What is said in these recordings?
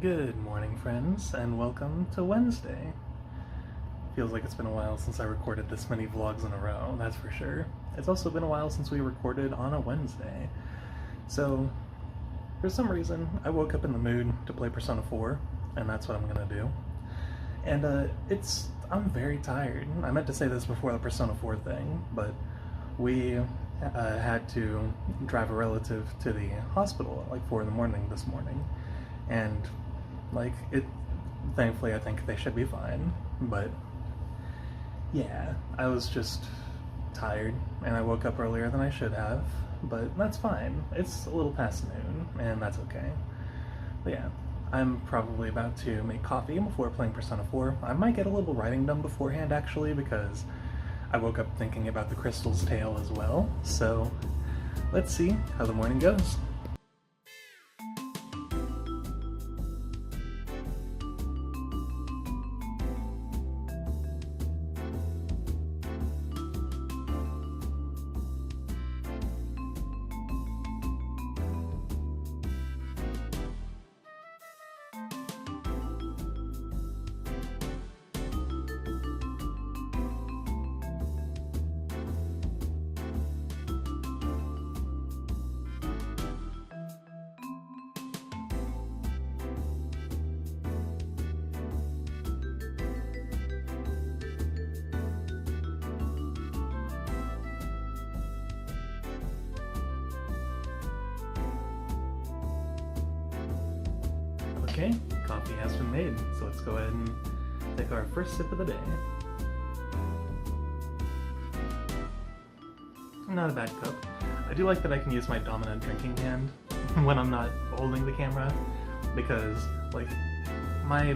Good morning, friends, and welcome to Wednesday. Feels like it's been a while since I recorded this many vlogs in a row, that's for sure. It's also been a while since we recorded on a Wednesday. So, for some reason, I woke up in the mood to play Persona 4, and that's what I'm gonna do. And I'm very tired. I meant to say this before the Persona 4 thing, but we had to drive a relative to the hospital at like 4 in the morning this morning. And thankfully I think they should be fine, but yeah, I was just tired and I woke up earlier than I should have, but that's fine. It's a little past noon and that's okay. But yeah, I'm probably about to make coffee before playing Persona 4. I might get a little writing done beforehand actually, because I woke up thinking about the Crystal's Tale as well, so let's see how the morning goes. Okay, coffee has been made, so let's go ahead and take our first sip of the day. Not a bad cup. I do like that I can use my dominant drinking hand when I'm not holding the camera, because, like, my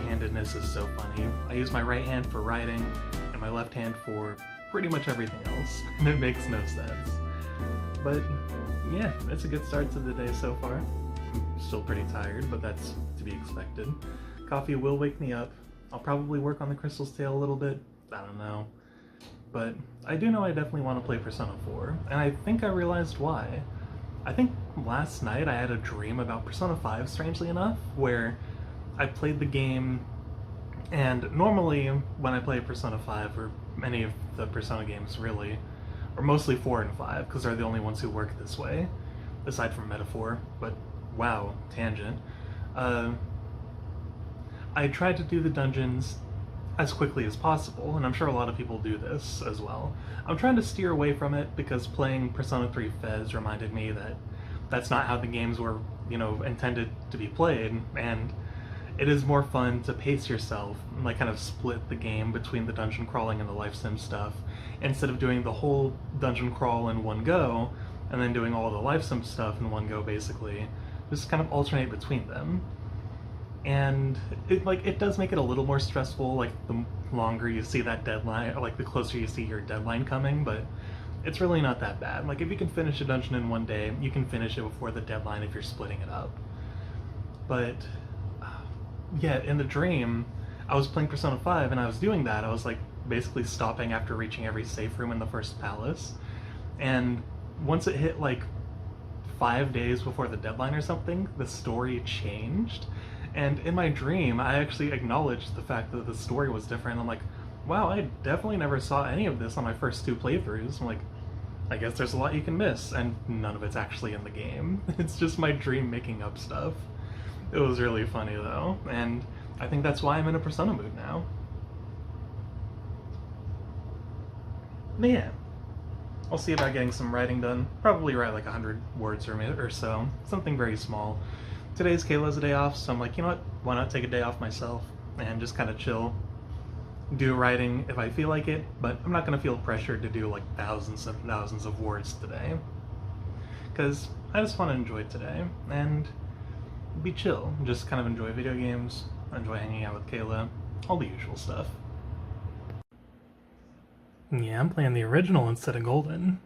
handedness is so funny. I use my right hand for writing, and my left hand for pretty much everything else, and it makes no sense. But, yeah, it's a good start to the day so far. I'm still pretty tired, but that's to be expected. Coffee will wake me up. I'll probably work on the Crystal's Tale a little bit. I don't know. But I do know I definitely want to play Persona 4, and I think I realized why. I think last night I had a dream about Persona 5, strangely enough, where I played the game, and normally when I play Persona 5, or any of the Persona games really, or mostly 4 and 5, because they're the only ones who work this way, aside from Metaphor, but wow, tangent. I tried to do the dungeons as quickly as possible, and I'm sure a lot of people do this as well. I'm trying to steer away from it because playing Persona 3 Fez reminded me that that's not how the games were, intended to be played, and it is more fun to pace yourself and kind of split the game between the dungeon crawling and the life sim stuff, instead of doing the whole dungeon crawl in one go and then doing all the life sim stuff in one go, basically. Just kind of alternate between them. And it does make it a little more stressful, the longer you see that deadline, or the closer you see your deadline coming, but it's really not that bad. If you can finish a dungeon in one day, you can finish it before the deadline if you're splitting it up. But yeah, in the dream, I was playing Persona 5 and I was doing that. I was basically stopping after reaching every safe room in the first palace. And once it hit 5 days before the deadline or something, the story changed. And in my dream, I actually acknowledged the fact that the story was different. I'm like, wow, I definitely never saw any of this on my first 2 playthroughs. I'm like, I guess there's a lot you can miss, and none of it's actually in the game. It's just my dream making up stuff. It was really funny though, and I think that's why I'm in a Persona mood now. But yeah, I'll see about getting some writing done. Probably write 100 words or so, something very small. Today's Kayla's a day off, so I'm like, you know what, why not take a day off myself and just kind of chill, do writing if I feel like it, but I'm not going to feel pressured to do thousands and thousands of words today, because I just want to enjoy today and be chill, just kind of enjoy video games, enjoy hanging out with Kayla, all the usual stuff. Yeah, I'm playing the original instead of Golden.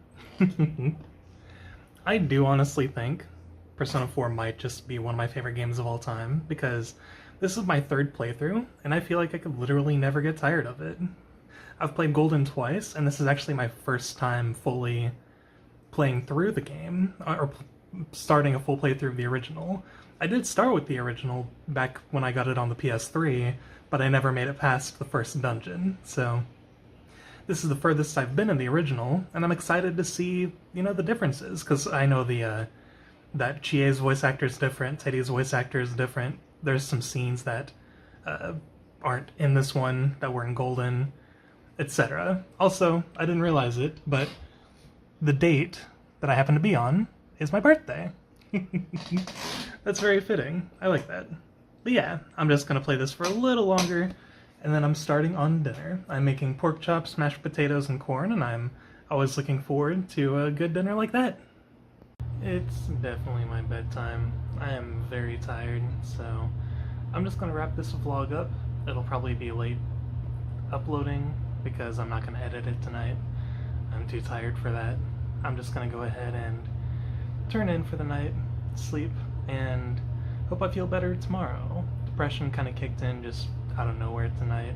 I do honestly think Persona 4 might just be one of my favorite games of all time, because this is my 3rd playthrough, and I feel like I could literally never get tired of it. I've played Golden twice, and this is actually my first time fully playing through the game, or starting a full playthrough of the original. I did start with the original back when I got it on the PS3, but I never made it past the first dungeon, so this is the furthest I've been in the original, and I'm excited to see, the differences, because I know that Chie's voice actor is different, Teddy's voice actor is different. There's some scenes that uh, aren't in this one that were in Golden, etc. Also, I didn't realize it, but the date that I happen to be on is my birthday. That's very fitting. I like that. But yeah, I'm just gonna play this for a little longer, and then I'm starting on dinner. I'm making pork chops, mashed potatoes, and corn, and I'm always looking forward to a good dinner like that. It's definitely my bedtime. I am very tired, so I'm just gonna wrap this vlog up. It'll probably be late uploading because I'm not gonna edit it tonight. I'm too tired for that. I'm just gonna go ahead and turn in for the night, sleep, and hope I feel better tomorrow. Depression kind of kicked in just out of nowhere tonight,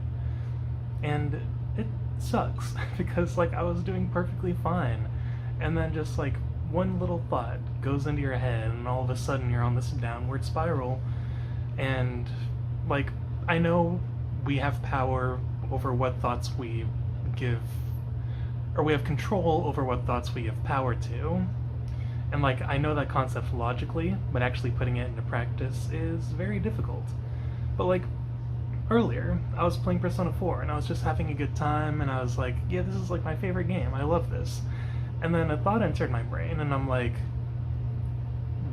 and it sucks because like I was doing perfectly fine, and then just like one little thought goes into your head, and all of a sudden you're on this downward spiral. And like, I know we have power over what thoughts we give, or we have control over what thoughts we give power to. And like, I know that concept logically, but actually putting it into practice is very difficult. But like, earlier, I was playing Persona 4, and I was just having a good time, and I was like, yeah, this is like my favorite game, I love this. And then a thought entered my brain, and I'm like,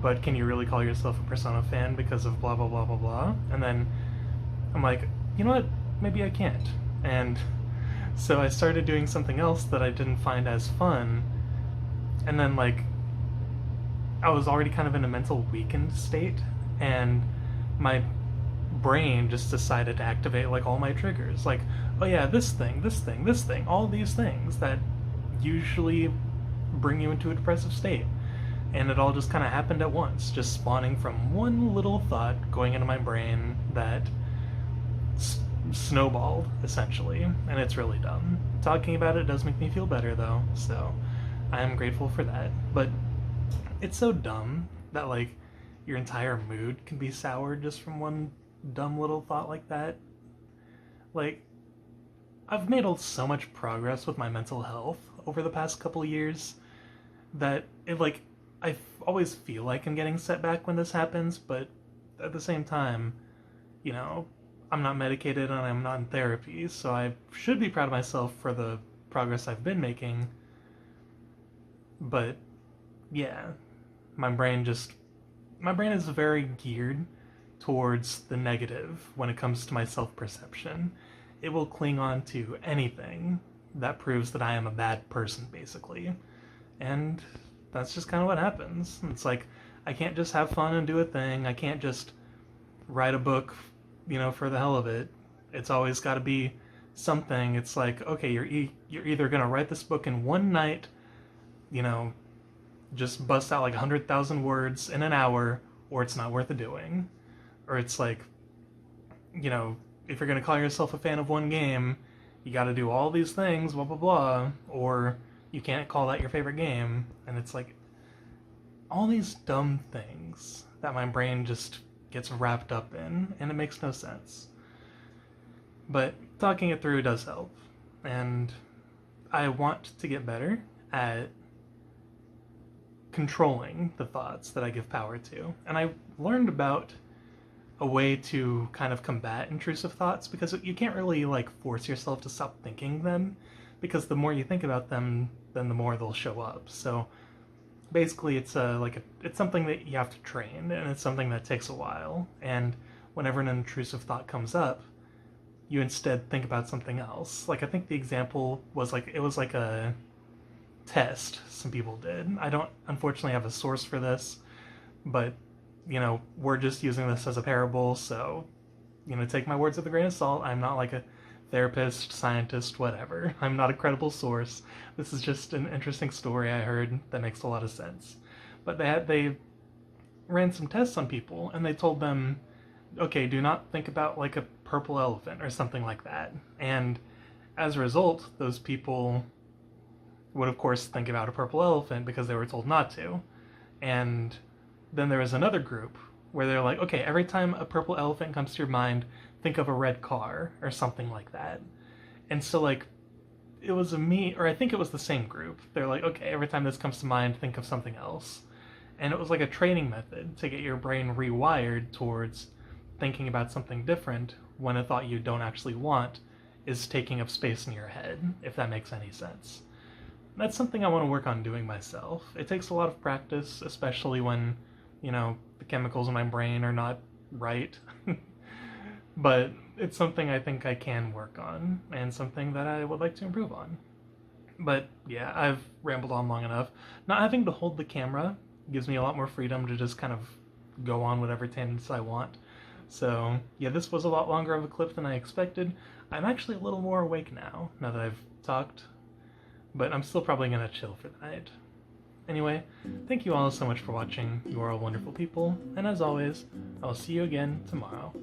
but can you really call yourself a Persona fan because of blah blah blah blah blah? And then I'm like, you know what, maybe I can't. And so I started doing something else that I didn't find as fun, and then like, I was already kind of in a mental weakened state, and my brain just decided to activate like all my triggers, like, oh yeah, this thing, this thing, this thing, all these things that usually bring you into a depressive state. And it all just kind of happened at once, just spawning from one little thought going into my brain that snowballed, essentially, and it's really dumb. Talking about it does make me feel better, though, so I am grateful for that. But it's so dumb that, like, your entire mood can be soured just from one dumb little thought like that. Like, I've made so much progress with my mental health over the past couple years that I always feel like I'm getting set back when this happens, but at the same time, I'm not medicated and I'm not in therapy, so I should be proud of myself for the progress I've been making. But yeah, my brain is very geared towards the negative when it comes to my self-perception. It will cling on to anything that proves that I am a bad person, basically. And that's just kind of what happens. It's like, I can't just have fun and do a thing. I can't just write a book, for the hell of it. It's always got to be something. It's like, okay, you're either going to write this book in one night, just bust out like 100,000 words in an hour, or it's not worth the doing. Or it's like, if you're going to call yourself a fan of one game, you got to do all these things, blah, blah, blah, or you can't call that your favorite game. And it's like, all these dumb things that my brain just gets wrapped up in, and it makes no sense. But talking it through does help, and I want to get better at controlling the thoughts that I give power to. And I learned about a way to kind of combat intrusive thoughts, because you can't really like force yourself to stop thinking them, because the more you think about them, then the more they'll show up. So basically it's it's something that you have to train, and it's something that takes a while. And whenever an intrusive thought comes up, you instead think about something else. Like, I think the example was like, it was like a test some people did. I don't unfortunately have a source for this, but we're just using this as a parable, so take my words with a grain of salt. I'm not like a therapist, scientist, whatever. I'm not a credible source. This is just an interesting story I heard that makes a lot of sense. But they ran some tests on people, and they told them, okay, do not think about like a purple elephant or something like that. And as a result, those people would of course think about a purple elephant because they were told not to. And then there was another group where they're like, okay, every time a purple elephant comes to your mind, think of a red car or something like that. And so like it was a me, or I think it was the same group. They're like, okay, every time this comes to mind, think of something else. And it was like a training method to get your brain rewired towards thinking about something different when a thought you don't actually want is taking up space in your head, if that makes any sense. That's something I want to work on doing myself. It takes a lot of practice, especially when, the chemicals in my brain are not right. But it's something I think I can work on, and something that I would like to improve on. But yeah, I've rambled on long enough. Not having to hold the camera gives me a lot more freedom to just kind of go on whatever tangents I want. So yeah, this was a lot longer of a clip than I expected. I'm actually a little more awake now that I've talked, but I'm still probably gonna chill for the night. Anyway, thank you all so much for watching. You are all wonderful people, and as always, I'll see you again tomorrow.